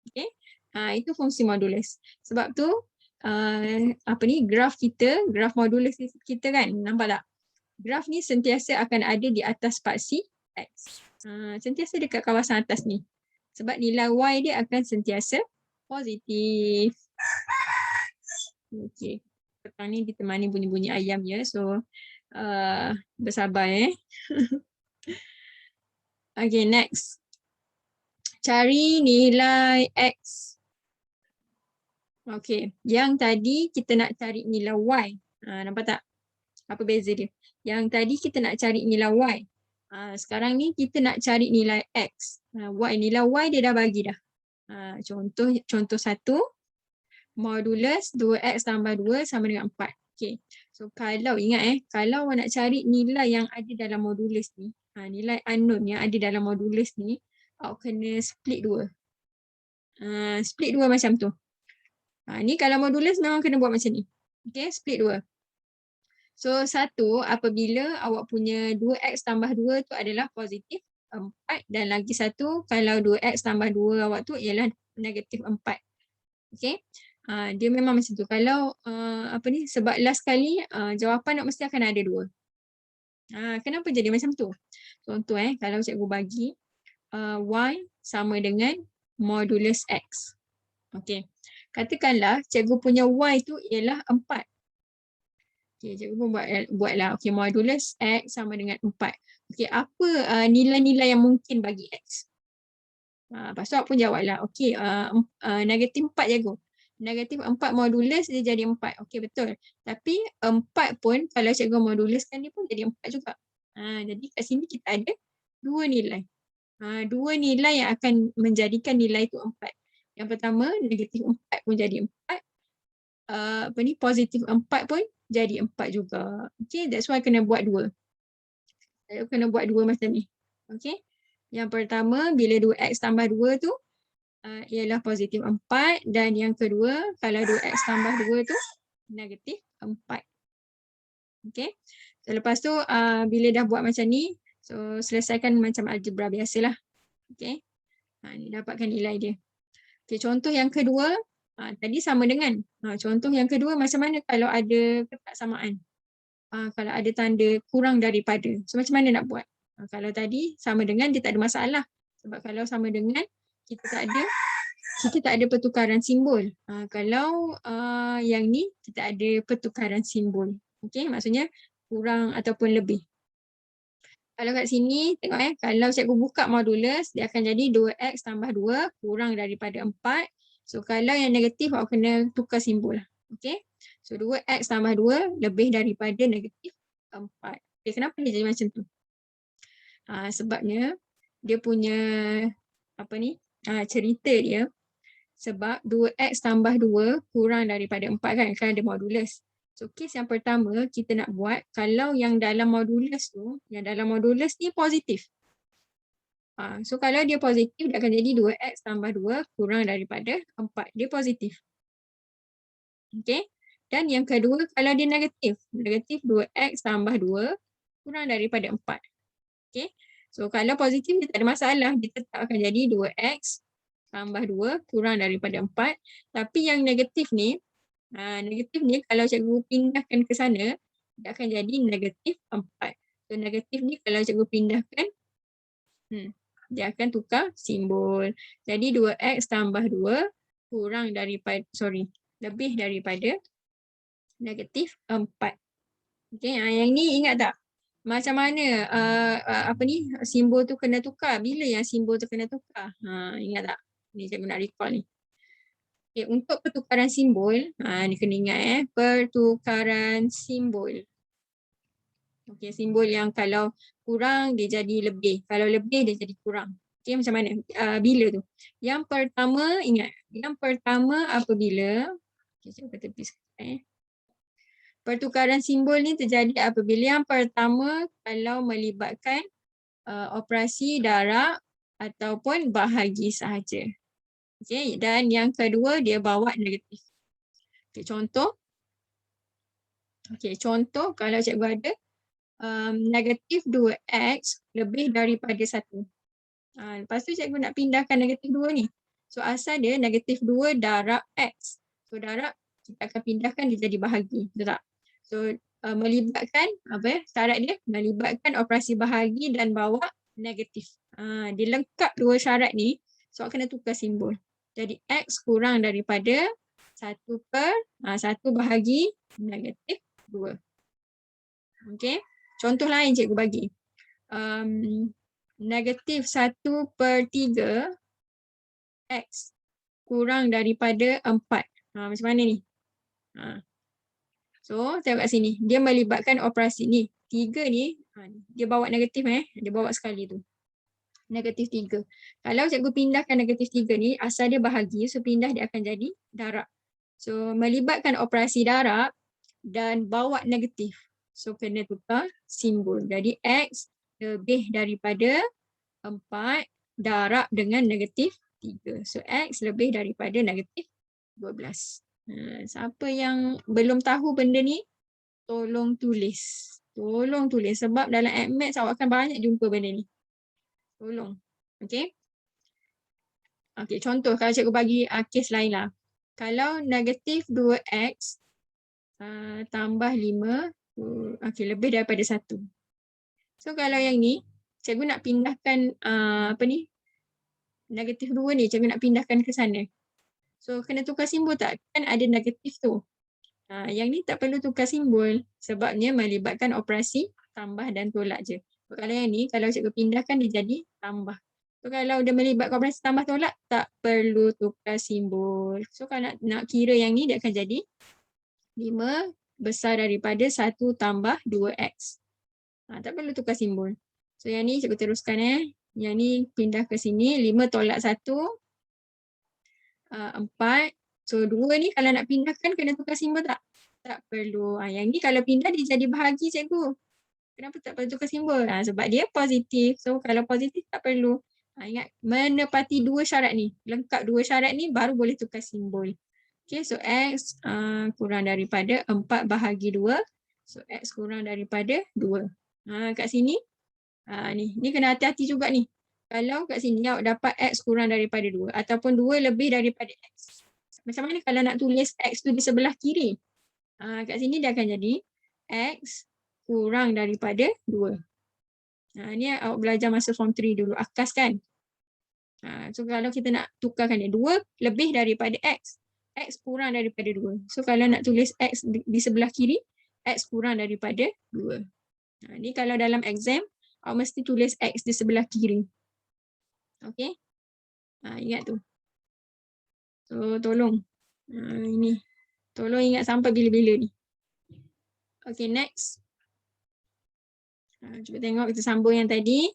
A: Okay. Itu fungsi modulus. Sebab tu graf modulus kita kan, nampak tak? Graf ni sentiasa akan ada di atas spaksi X. Sentiasa dekat kawasan atas ni. Sebab nilai Y dia akan sentiasa positif. Okay. Petang ni ditemani bunyi-bunyi ayam ya. So bersabar Okay, next. Cari nilai X. Okay, yang tadi kita nak cari nilai Y. Nampak tak? Apa beza dia? Yang tadi kita nak cari nilai Y. Sekarang ni kita nak cari nilai X. Nilai Y dia dah bagi dah. Contoh 1. Modulus 2X tambah 2 sama dengan 4. Okay. So kalau ingat kalau nak cari nilai yang ada dalam modulus ni, nilai unknown yang ada dalam modulus ni, awak kena split 2. Split 2 macam tu. Ni kalau modulus memang kena buat macam ni. Okay, split 2. So 1 apabila awak punya 2X tambah 2 tu adalah positif 4 dan lagi 1 kalau 2X tambah 2 awak tu ialah negatif 4. Okay. Dia memang macam tu. Kalau sebab last kali jawapan mesti akan ada 2. Kenapa jadi macam tu? Contoh kalau cikgu bagi Y sama dengan modulus X. Okay. Katakanlah cikgu punya Y tu ialah 4. Okay, cikgu pun buatlah. Okay, modulus X sama dengan 4. Okay, apa nilai-nilai yang mungkin bagi X? Lepas tu awak pun jawablah. Okay, negatif 4 cikgu. Negatif 4 modulus dia jadi 4. Okay, betul. Tapi 4 pun kalau cikgu moduluskan dia pun jadi 4 juga. Jadi kat sini kita ada 2 nilai. 2 nilai yang akan menjadikan nilai itu 4. Yang pertama, negatif 4 pun jadi 4. Positif 4 pun jadi 4 juga. Okay, that's why kena buat 2. Kena buat 2 macam ni. Okay. Yang pertama, bila 2X tambah 2 tu, ialah positif 4. Dan yang kedua, kalau 2X tambah 2 tu, negatif 4. Okay. So, lepas tu, bila dah buat macam ni, so selesaikan macam algebra biasalah. Okay. Ni dapatkan nilai dia. Okay, contoh yang kedua, tadi sama dengan. Contoh yang kedua, macam mana kalau ada ketaksamaan? Kalau ada tanda kurang daripada. So, macam mana nak buat? Kalau tadi sama dengan, dia tak ada masalah. Sebab kalau sama dengan, kita tak ada pertukaran simbol. Kalau yang ni, kita ada pertukaran simbol. Okay, maksudnya kurang ataupun lebih. Kalau kat sini, tengok kalau cikgu buka modulus, dia akan jadi 2X tambah 2 kurang daripada 4. So kalau yang negatif, awak kena tukar simbol. Okay. So 2X tambah 2 lebih daripada negatif 4. Okay, kenapa dia jadi macam tu? Sebabnya, dia punya cerita dia, sebab 2X tambah 2 kurang daripada 4 kan, kerana ada modulus. So kes yang pertama kita nak buat kalau yang dalam modulus tu, yang dalam modulus ni positif. So kalau dia positif dia akan jadi 2X tambah 2 kurang daripada 4. Dia positif. Okey. Dan yang kedua, kalau dia negatif. Negatif 2x tambah 2 kurang daripada 4. Okey. So kalau positif dia tak ada masalah. Dia tetap akan jadi 2x tambah 2 kurang daripada 4. Tapi yang negatif ni kalau cikgu pindahkan ke sana, dia akan jadi negatif 4. So negatif ni kalau cikgu pindahkan, dia akan tukar simbol. Jadi 2x tambah 2 kurang daripada, lebih daripada negatif 4. Okey, yang ni ingat tak? Macam mana simbol tu kena tukar? Bila yang simbol tu kena tukar? Ingat tak? Ni cikgu nak recall ni. Okay, untuk pertukaran simbol, ni kena ingat pertukaran simbol. Okey, simbol yang kalau kurang dia jadi lebih, kalau lebih dia jadi kurang. Okey, macam mana? Bila tu? Yang pertama, ingat. Yang pertama apabila, cikgu tepi sekejap pertukaran simbol ni terjadi apabila yang pertama kalau melibatkan operasi darab ataupun bahagi sahaja. Okey, dan yang kedua dia bawa negatif. Okey, contoh. Okey, contoh kalau cikgu ada negatif 2x lebih daripada 1. Lepas tu cikgu nak pindahkan negatif 2 ni. So asal dia negatif 2 darab x. So darab kita akan pindahkan dia jadi bahagi. Betul tak? So melibatkan syarat dia melibatkan operasi bahagi dan bawa negatif. Dia lengkap dua syarat ni, so kena tukar simbol. Jadi x kurang daripada 1 bahagi negatif 2. Okey. Contoh lain cikgu bagi. Negatif 1/3 x kurang daripada 4. Macam mana ni? So, tengok kat sini. Dia melibatkan operasi ni. 3 ni, dia bawa negatif Dia bawa sekali tu. Negatif 3. Kalau cikgu pindahkan negatif 3 ni, asal dia bahagi, so pindah dia akan jadi darab. So, melibatkan operasi darab dan bawa negatif. So, kena tukar simbol. Jadi, x lebih daripada 4 darab dengan negatif 3. So, x lebih daripada negatif 12. Siapa yang belum tahu benda ni, tolong tulis. Tolong tulis sebab dalam AdMaths awak akan banyak jumpa benda ni. Tolong. Okey. Okey, contoh kalau cikgu bagi kes lain lah. Kalau negatif 2x tambah 5, lebih daripada 1. So kalau yang ni, cikgu nak pindahkan negatif 2 ni, cikgu nak pindahkan ke sana. So kena tukar simbol tak? Kan ada negatif tu. Yang ni tak perlu tukar simbol sebabnya melibatkan operasi tambah dan tolak je. So, kalau yang ni, kalau cikgu pindahkan dia jadi tambah. So kalau dia melibatkan operasi tambah tolak, tak perlu tukar simbol. So kalau nak kira yang ni, dia akan jadi 5 besar daripada 1 tambah 2x. Tak perlu tukar simbol. So yang ni cikgu teruskan Yang ni pindah ke sini, 5 tolak 1. 4. So 2 ni kalau nak pindahkan kena tukar simbol tak? Tak perlu. Yang ni kalau pindah dia jadi bahagi cikgu. Kenapa tak perlu tukar simbol? Sebab dia positif. So kalau positif tak perlu. Ingat menepati 2 syarat ni. Lengkap 2 syarat ni baru boleh tukar simbol. Okay, so x kurang daripada 4 bahagi 2. So x kurang daripada 2. Kat sini ni kena hati-hati juga ni. Kalau kat sini awak dapat x kurang daripada 2 ataupun 2 lebih daripada x. Macam mana kalau nak tulis x tu di sebelah kiri? Kat sini dia akan jadi x kurang daripada 2. Ni awak belajar masa form 3 dulu, akas kan? So kalau kita nak tukarkan dia, 2 lebih daripada x. X kurang daripada 2. So kalau nak tulis x di sebelah kiri, x kurang daripada 2. Ni kalau dalam exam, awak mesti tulis x di sebelah kiri. Okay? Ingat tu. So tolong. Ini. Tolong ingat sampai bila-bila ni. Okay, next. Cuba tengok kita sambung yang tadi.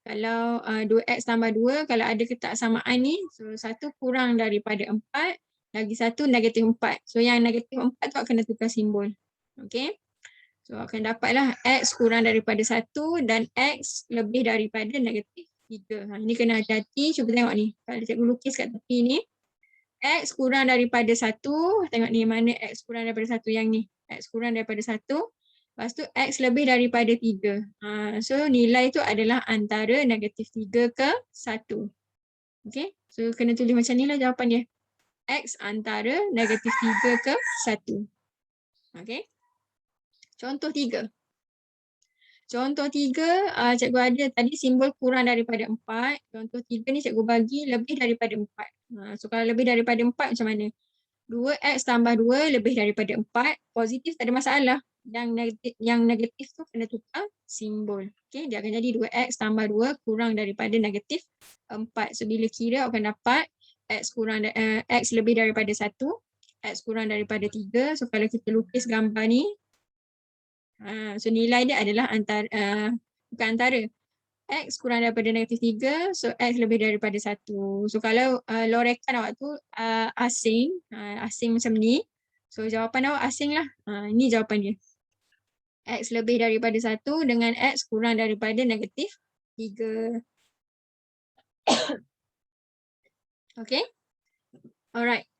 A: Kalau 2x tambah 2, kalau ada ketaksamaan ni, so 1 kurang daripada 4, lagi 1 negatif 4. So yang negatif 4 tu awak kena tukar simbol. Okay. So akan dapatlah x kurang daripada 1 dan x lebih daripada negatif 3. Ini kena hati-hati. Cuba tengok ni. Kalau cikgu lukis kat tepi ni, X kurang daripada 1. Tengok ni mana X kurang daripada 1 yang ni. X kurang daripada 1. Lepas tu X lebih daripada 3. So nilai tu adalah antara negatif 3 ke 1. Okay. So kena tulis macam ni lah jawapan dia. X antara negatif 3 ke 1. Okay. Contoh 3. Contoh 3, cikgu ada tadi simbol kurang daripada 4. Contoh 3 ni cikgu bagi lebih daripada 4. So kalau lebih daripada 4 macam mana? 2x tambah 2 lebih daripada 4. Positif tak ada masalah. Yang negatif tu kena tukar simbol. Okay, dia akan jadi 2x tambah 2 kurang daripada negatif 4. So bila kira akan dapat x lebih daripada 1. X kurang daripada 3. So kalau kita lukis gambar ni. So nilai dia adalah bukan antara. X kurang daripada negatif 3. So X lebih daripada 1. So kalau lorekan awak tu asing macam ni. So jawapan awak asing lah. Ini jawapan dia. X lebih daripada 1 dengan X kurang daripada negatif 3. Okay. Alright.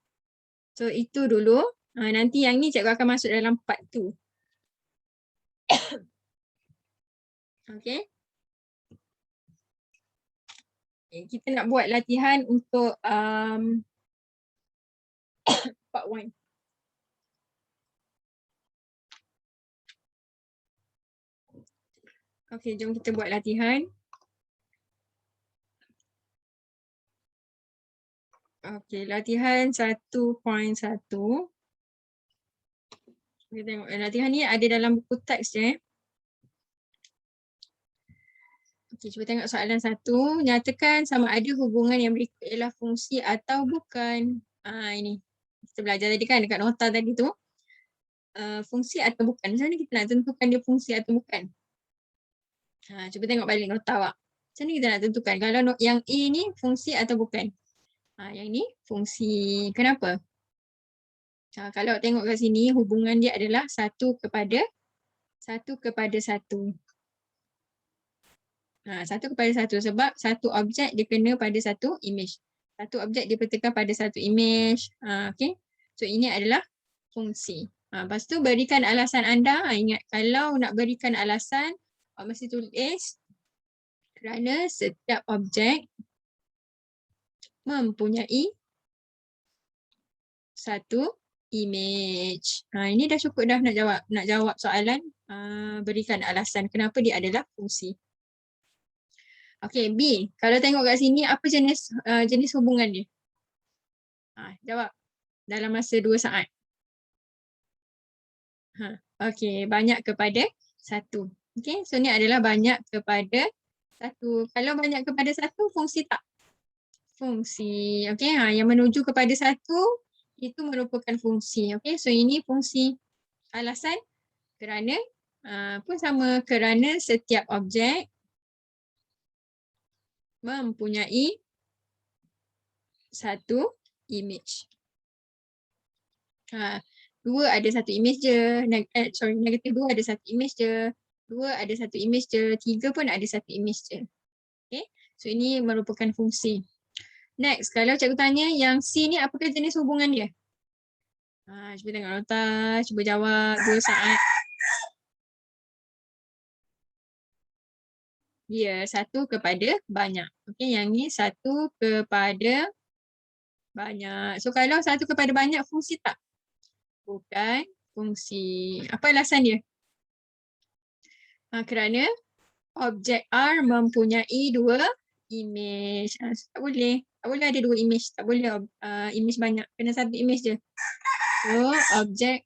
A: So itu dulu. Nanti yang ni cikgu akan masuk dalam part 2. Okay. Kita nak buat latihan untuk part 1. Okay, jom kita buat latihan. Okay, latihan 1.1. Kita tengok latihan ni ada dalam buku teks je. Okay, cuba tengok soalan 1. Nyatakan sama ada hubungan yang berikut ialah fungsi atau bukan. Ini. Kita belajar tadi kan dekat nota tadi tu. Fungsi atau bukan. Macam mana kita nak tentukan dia fungsi atau bukan? Cuba tengok balik nota awak. Macam mana kita nak tentukan kalau yang A ni fungsi atau bukan? Yang ni fungsi. Kenapa? Kalau tengok kat sini hubungan dia adalah 1 kepada 1. 1 kepada 1 sebab satu objek dia kena pada satu image. Satu objek dipertekan pada satu image. Okay. So ini adalah fungsi. Lepas tu berikan alasan anda. Ingat kalau nak berikan alasan mesti tulis kerana setiap objek mempunyai satu image. Ini dah cukup dah nak jawab soalan. Berikan alasan kenapa dia adalah fungsi. Okay, B. Kalau tengok kat sini, apa jenis hubungan dia? Jawab dalam masa 2 saat. Okay, banyak kepada 1. Okay, so ni adalah banyak kepada 1. Kalau banyak kepada 1, fungsi tak? Fungsi. Okay, yang menuju kepada 1, itu merupakan fungsi. Okay, so ini fungsi. Alasan? Kerana, pun sama kerana setiap objek mempunyai satu image. 2 ada satu image je. Negatif 2 ada satu image je. 2 ada satu image je. 3 pun ada satu image je. Okay. So ini merupakan fungsi. Next, kalau cikgu tanya yang C ni apakah jenis hubungan dia? Cuba tengok nota. Cuba jawab 2 saat. Dia 1 kepada banyak. Okay, yang ni 1 kepada banyak. So kalau 1 kepada banyak fungsi tak? Bukan fungsi. Apa alasan dia? Kerana objek R mempunyai 2 image. Tak boleh. Tak boleh ada 2 image. Tak boleh image banyak. Kena 1 image je. So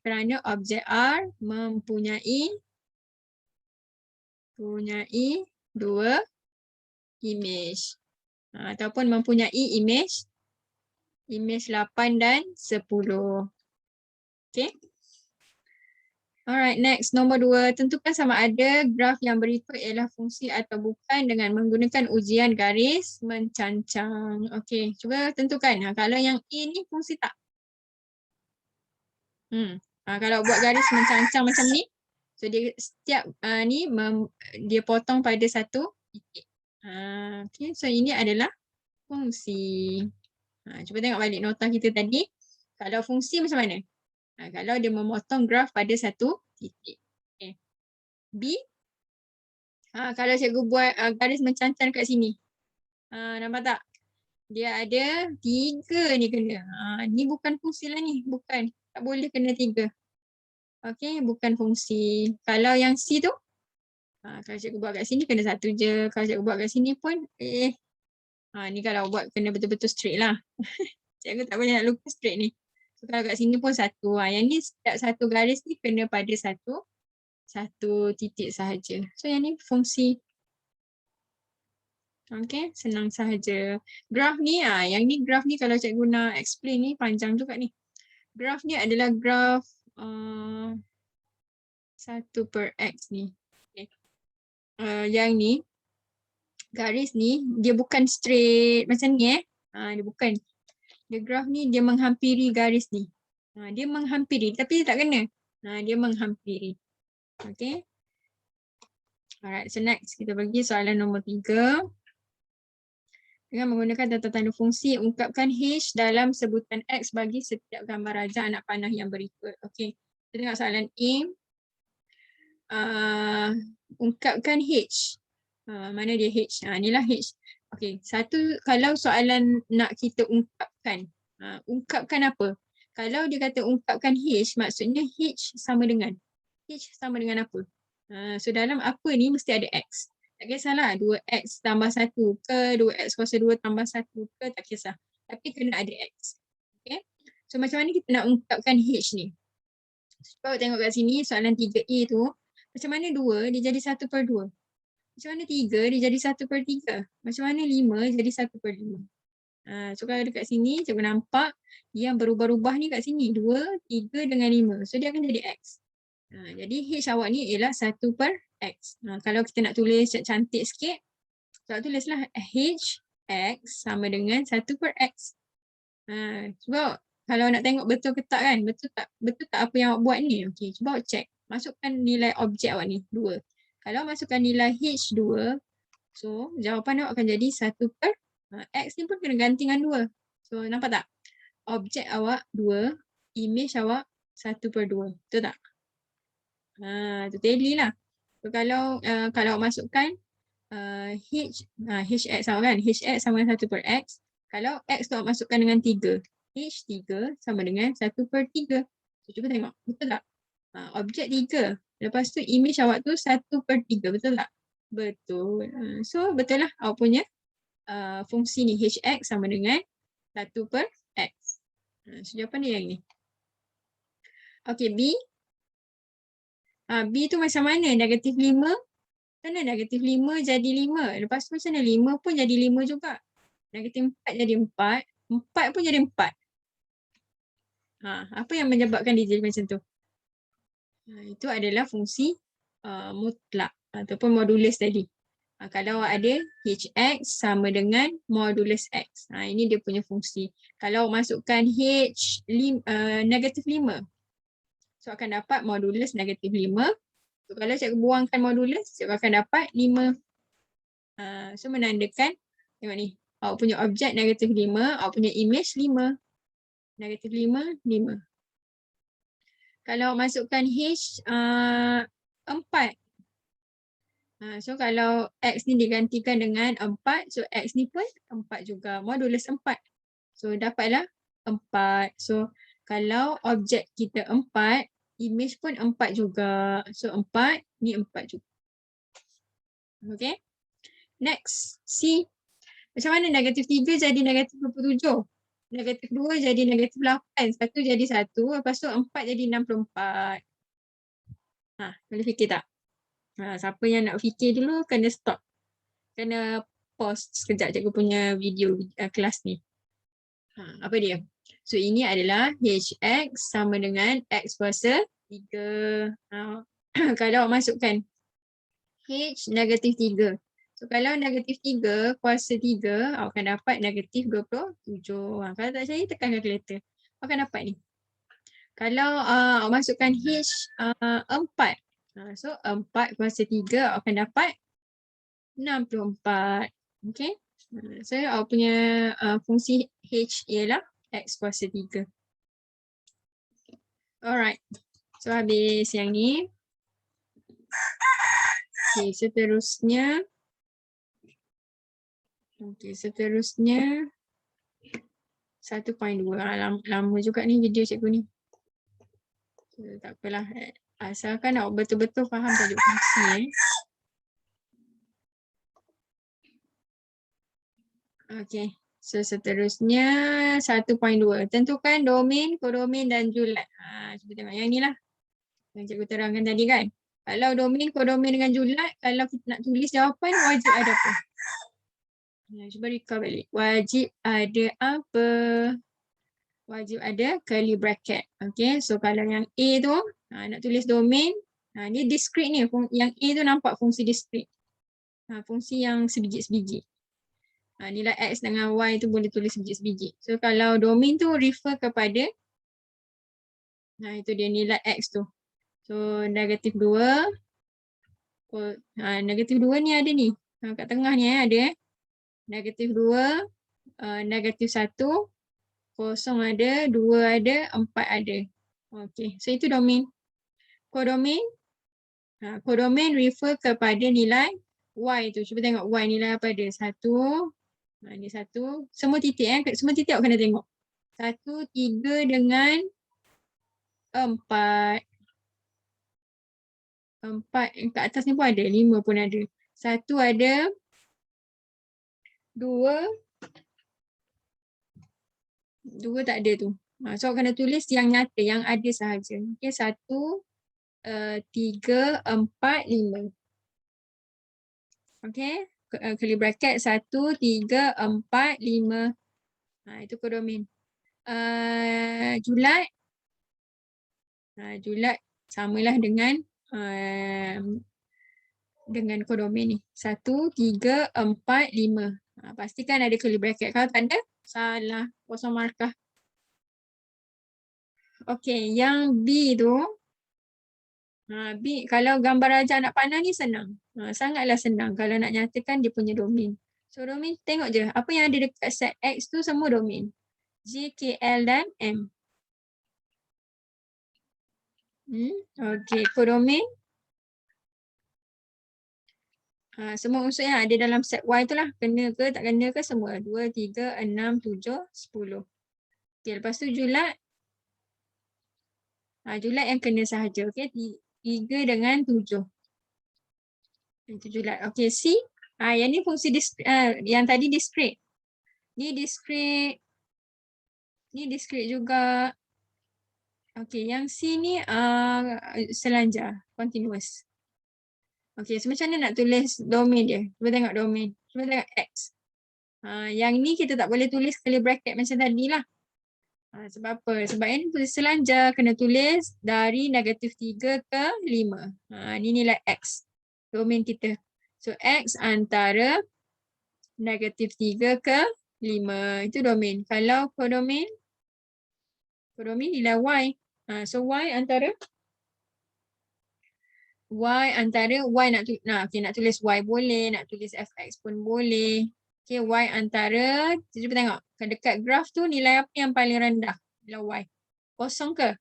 A: kerana objek R mempunyai 2 image. Ataupun mempunyai image 8 dan 10. Okay. Alright, next. Nombor 2. Tentukan sama ada graf yang berikut ialah fungsi atau bukan dengan menggunakan ujian garis mencancang. Okay, cuba tentukan. Kalau yang A ni fungsi tak? Kalau buat garis mencancang macam ni, so dia setiap ni dia potong pada satu titik. Okay, so ini adalah fungsi. Cuba tengok balik nota kita tadi. Kalau fungsi macam mana? Kalau dia memotong graf pada satu titik. Okay. B. Kalau cikgu buat garis mencancan kat sini. Nampak tak? Dia ada 3 ni kena. Ni bukan fungsi lah ni. Bukan. Tak boleh kena 3. Okay, bukan fungsi. Kalau yang C tu, kalau cikgu buat kat sini kena 1 je. Kalau cikgu buat kat sini pun, ni kalau buat kena betul-betul straight lah. Cikgu tak boleh nak lukis straight ni. So kalau kat sini pun 1. Yang ni setiap satu garis ni kena pada satu titik sahaja. So yang ni fungsi. Okay, senang sahaja. Graf ni, yang ni graf ni kalau cikgu nak explain ni panjang juga ni. Graf ni adalah graf 1/x ni. Okay. Yang ni, garis ni, dia bukan straight macam ni dia bukan. Dia graf ni dia menghampiri garis ni. Dia menghampiri tapi dia tak kena. Dia menghampiri. Okay. Alright, so next kita pergi soalan nombor 3. Dengan menggunakan tata tanda fungsi, ungkapkan H dalam sebutan X bagi setiap gambar rajah anak panah yang berikut. Okay, kita tengok soalan A. Ungkapkan H. Mana dia H? Inilah H. Okay, satu kalau soalan nak kita ungkapkan. Ungkapkan apa? Kalau dia kata ungkapkan H, maksudnya H sama dengan. H sama dengan apa? So dalam apa ni mesti ada X. Tak kisahlah 2x tambah 1 ke 2x kuasa 2 tambah 1 ke, tak kisah. Tapi kena ada X. Okay. So macam mana kita nak ungkapkan H ni? Cuba tengok kat sini soalan 3A tu. Macam mana 2 dia jadi 1/2? Macam mana 3 dia jadi 1/3? Macam mana 5 jadi 1/5? So kalau dekat sini cikgu nampak yang berubah-ubah ni kat sini 2, 3 dengan 5. So dia akan jadi X. Jadi H awak ni ialah 1/x. Kalau kita nak tulis cantik sikit, so tulislah H X sama dengan 1/x. Cuba kalau nak tengok betul ke tak kan? Betul tak apa yang awak buat ni? Okey, cuba awak check. Masukkan nilai objek awak ni 2. Kalau masukkan nilai H 2, so jawapan awak akan jadi 1/x ni pun kena ganti dengan 2. So nampak tak? Objek awak 2, image awak 1/2. Betul tak? Tu tally lah. So kalau awak masukkan HX sama kan? HX sama dengan 1/x. Kalau X tu awak masukkan dengan 3. H3 sama dengan 1/3. So cuba tengok. Betul tak? Objek 3. Lepas tu image awak tu 1/3. Betul tak? Betul. So betul lah awak punya fungsi ni HX sama dengan 1/x. So jawapan dia yang ni. Okay, B. B tu macam mana? Negatif 5. Mana negatif 5 jadi 5. Lepas tu macam mana 5 pun jadi 5 juga. Negatif 4 jadi 4. 4 pun jadi 4. Apa yang menyebabkan dia jadi macam tu? Itu adalah fungsi mutlak ataupun modulus tadi. Kalau ada HX sama dengan modulus X. Ini dia punya fungsi. Kalau masukkan H negatif 5. So akan dapat modulus negatif 5. So kalau cikgu buangkan modulus, cikgu akan dapat 5. So menandakan, tengok ni. Awak punya objek negatif 5, awak punya image 5. Negatif 5, 5. Kalau masukkan H 4. So kalau X ni digantikan dengan 4, so X ni pun 4 juga. Modulus 4. So dapatlah 4. So kalau objek kita 4, image pun 4 juga. So 4, ni 4 juga. Okay. Next, C. Macam mana negatif 3 jadi negatif 27? Negatif 2 jadi negatif 8. 1 jadi 1. Lepas tu 4 jadi 64. Boleh fikir tak? Siapa yang nak fikir dulu kena stop. Kena pause sekejap cikgu punya video kelas ni. Apa dia? So ini adalah HX sama dengan X kuasa 3. Kalau awak masukkan H negatif 3. So kalau negatif 3 kuasa 3, awak akan dapat negatif 27. Kalau tak percaya tekan kalkulator. Awak akan dapat ni. Kalau awak masukkan H 4. So 4 kuasa 3 awak akan dapat 64. Okay. So awak punya fungsi H ialah X kuasa 3. Alright. So habis yang ni. Okay, seterusnya. Okay, seterusnya. 1.2. Lama juga ni video cikgu ni. So, tak apalah. Asalkan awak betul-betul faham tajuk fungsi. Okay. So seterusnya 1.2. Tentukan domain, kodomain dan julat. Cuba tengok yang ni lah. Yang cikgu terangkan tadi kan. Kalau domain, kodomain dengan julat, kalau kita nak tulis jawapan, wajib ada apa? Cuba recall balik. Wajib ada apa? Wajib ada curly bracket. Okay, so kalau yang A tu, nak tulis domain, ni discrete ni. Yang A tu nampak fungsi discrete. Fungsi yang sebiji-sebiji. Nilai X dengan Y tu boleh tulis sebiji-sebiji. So kalau domain tu refer kepada, itu dia nilai X tu. So negatif 2. Negatif 2 ni ada ni. Kat tengah ni ada. Negatif 2, negatif 1, kosong ada, 2 ada, 4 ada. Okay, so itu domain. Kodomain. Kodomain refer kepada nilai Y tu. Cuba tengok Y nilai apa dia. 1. Ni 1. Semua titik semua titik awak kena tengok. 1, 3 dengan 4. 4 kat atas ni pun ada. 5 pun ada. 1 ada. 2 tak ada tu. So awak kena tulis yang nyata, yang ada sahaja. Okay, 1, 3, 4, 5. Okay. Curly bracket 1, 3, 4, 5. Itu kodomain. Julat. Julat samalah dengan kodomain ni. 1, 3, 4, 5. Pastikan ada curly bracket. Kalau tak ada, salah. Kosong markah. Okay, yang B tu. B, kalau gambar raja anak panah ni senang. Sangatlah senang kalau nak nyatakan dia punya domain. So domain tengok je. Apa yang ada dekat set X tu semua domain. J, K, L dan M. Okay, kodomain. Semua unsur yang ada dalam set Y tu lah. Kena ke tak kena ke semua. 2, 3, 6, 7, 10. Okay, lepas tu julat. Julat yang kena sahaja. Okay, 3 dengan 7. Itu julat. Okay, C. Yang ni fungsi yang tadi discrete. Ni discrete. Ni discrete juga. Okay, yang C ni selanjar. Continuous. Okay, so macam mana nak tulis domain dia? Cuba tengok domain. Cuba tengok X. Yang ni kita tak boleh tulis curly bracket macam tadi lah. Sebab apa? Sebab yang ni tulis selanjar. Kena tulis dari negatif 3 ke 5. Ni nilai X. Domain kita. So X antara negatif 3 ke 5. Itu domain. Kalau kodomain nilai Y. So Y antara nak tulis Y boleh, nak tulis Fx pun boleh. Okay, Y antara, cuba tengok. Dekat graf tu nilai apa yang paling rendah? Nilai Y. Kosong ke?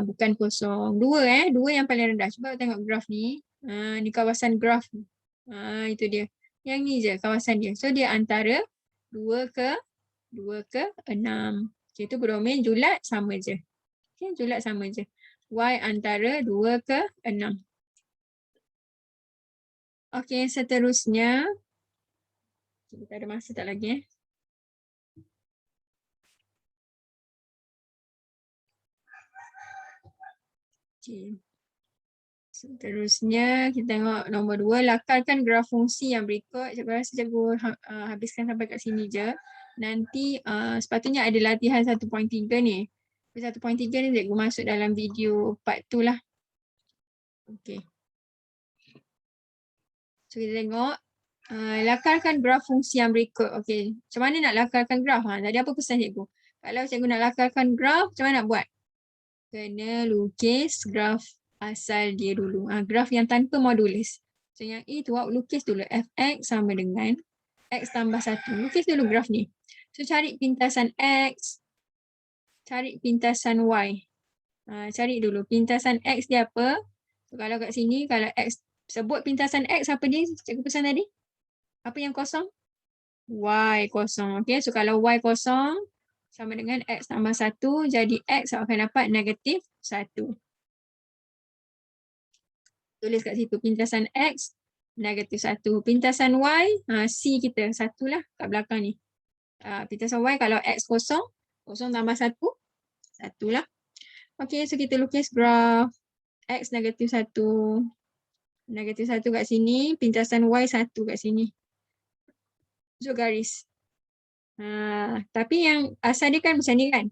A: Bukan kosong. 2 2 yang paling rendah. Cuba tengok graf ni. Ni kawasan graf. Itu dia. Yang ni je kawasan dia. So dia antara 2 ke 6. Okay, itu kodomain julat sama je. Okay, julat sama je. Y antara 2 ke 6. Okay, seterusnya. Kita ada masa tak lagi Okay. Seterusnya kita tengok nombor 2. Lakarkan graf fungsi yang berikut. Cikgu rasa cikgu habiskan sampai kat sini je. Nanti sepatutnya ada latihan 1.3 ni. 1.3 ni cikgu masuk dalam video part 2 lah. Okay. So kita tengok. Lakarkan graf fungsi yang berikut. Okay. Macam mana nak lakarkan graf? Tadi apa pesan cikgu? Kalau cikgu nak lakarkan graf, macam mana nak buat? Kena lukis graf asal dia dulu. Graf yang tanpa modulus. So yang A tu awak lukis dulu. Fx sama dengan X tambah 1. Lukis dulu graf ni. So cari pintasan X, cari pintasan Y. Cari dulu pintasan X dia apa. So, kalau kat sini, kalau X, sebut pintasan X apa dia cikgu pesan tadi? Apa yang kosong? Y kosong. Okay, so kalau Y kosong sama dengan X tambah 1, jadi X akan dapat negatif 1. Tulis kat situ pintasan X negatif 1. Pintasan Y, C kita 1 lah kat belakang ni. Pintasan Y kalau X kosong, kosong tambah 1, 1 lah. Okay, so kita lukis graf X negatif 1. Negatif 1 kat sini, pintasan Y 1 kat sini. So garis. Tapi yang asal dia kan macam ni kan.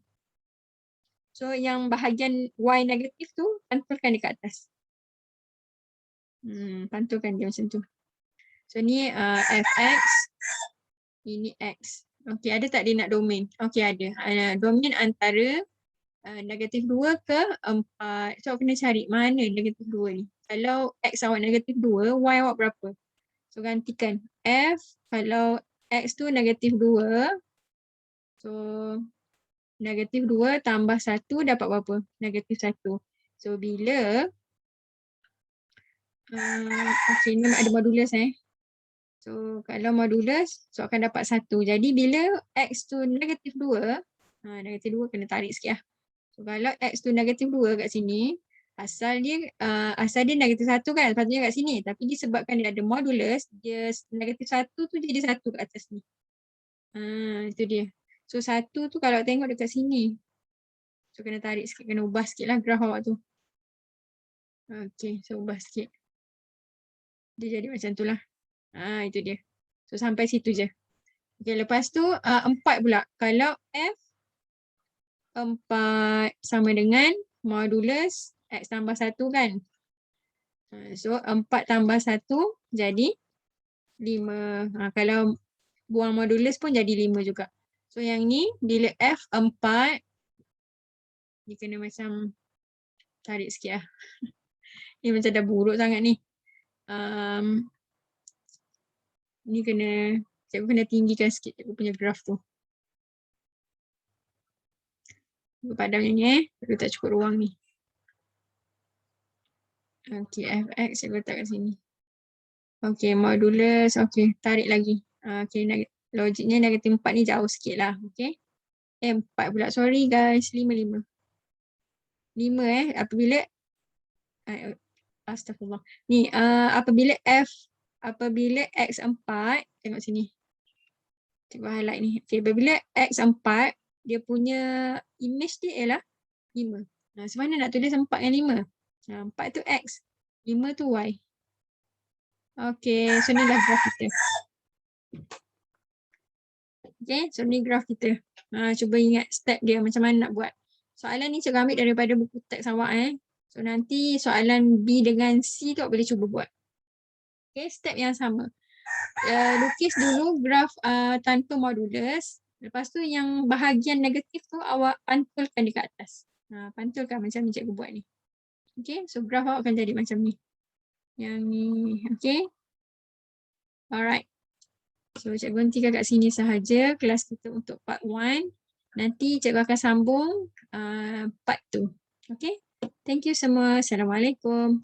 A: So yang bahagian Y negatif tu pantulkan dekat atas. Pantulkan dia macam tu. So ni fx, ini x. Okay, ada tak dia nak domain? Okay, ada. Domain antara negatif 2 ke 4. So kena cari mana negatif 2 ni. Kalau x awak negatif 2, y awak berapa? So gantikan f, kalau x tu negatif 2. So negatif 2 tambah 1 dapat berapa? Negatif 1. So bila okay, ni ada modulus So kalau modulus, so akan dapat 1. Jadi bila x tu negatif 2, negatif 2 kena tarik sikit lah. So kalau x tu negatif 2 kat sini, asal dia negatif 1 kan, sepatutnya kat sini. Tapi disebabkan dia ada modulus, dia negatif 1 tu jadi 1 kat atas ni. Itu dia. So 1 tu kalau tengok dekat sini. So kena tarik sikit, kena ubah sikit lah graf awak tu. Okay, so ubah sikit. Dia jadi macam tu lah. Itu dia. So sampai situ je. Okay, lepas tu 4 pula. Kalau F 4 sama dengan modulus X tambah 1 kan. So 4 tambah 1 jadi 5. Kalau buang modulus pun jadi 5 juga. So yang ni bila F 4, dia kena macam tarik sikit lah. Ni macam dah buruk sangat ni. Ni kena, cikgu kena tinggikan sikit cikgu punya graf tu. Cikgu padam yang ni cikgu tak cukup ruang ni. Okay, fx cikgu letak kat sini. Okay, modulus, okay, tarik lagi. Okay, logiknya negatif 4 ni jauh sikit lah. Okay. 4 pula, sorry guys, 5. 5 apabila, astagfirullah. Ni, apabila x 4, tengok sini. Cikgu highlight ni. Okay, apabila x 4, dia punya image dia ialah 5. Sebab mana nak tulis 4 dengan 5? 4 tu x, 5 tu y. Okay, so ni lah graf kita. Okay, so ni graf kita. Cuba ingat step dia macam mana nak buat. Soalan ni cikgu ambil daripada buku teks awak. So nanti soalan B dengan C tu awak boleh cuba buat. Okay, step yang sama. Lukis dulu graf tanpa modulus. Lepas tu yang bahagian negatif tu awak pantulkan dekat atas. Pantulkan macam ni cikgu buat ni. Okay, so graf awak akan jadi macam ni. Yang ni, okay. Alright. So cikgu hentikan kat sini sahaja kelas kita untuk part 1. Nanti cikgu akan sambung part 2. Okay. Thank you semua. Assalamualaikum.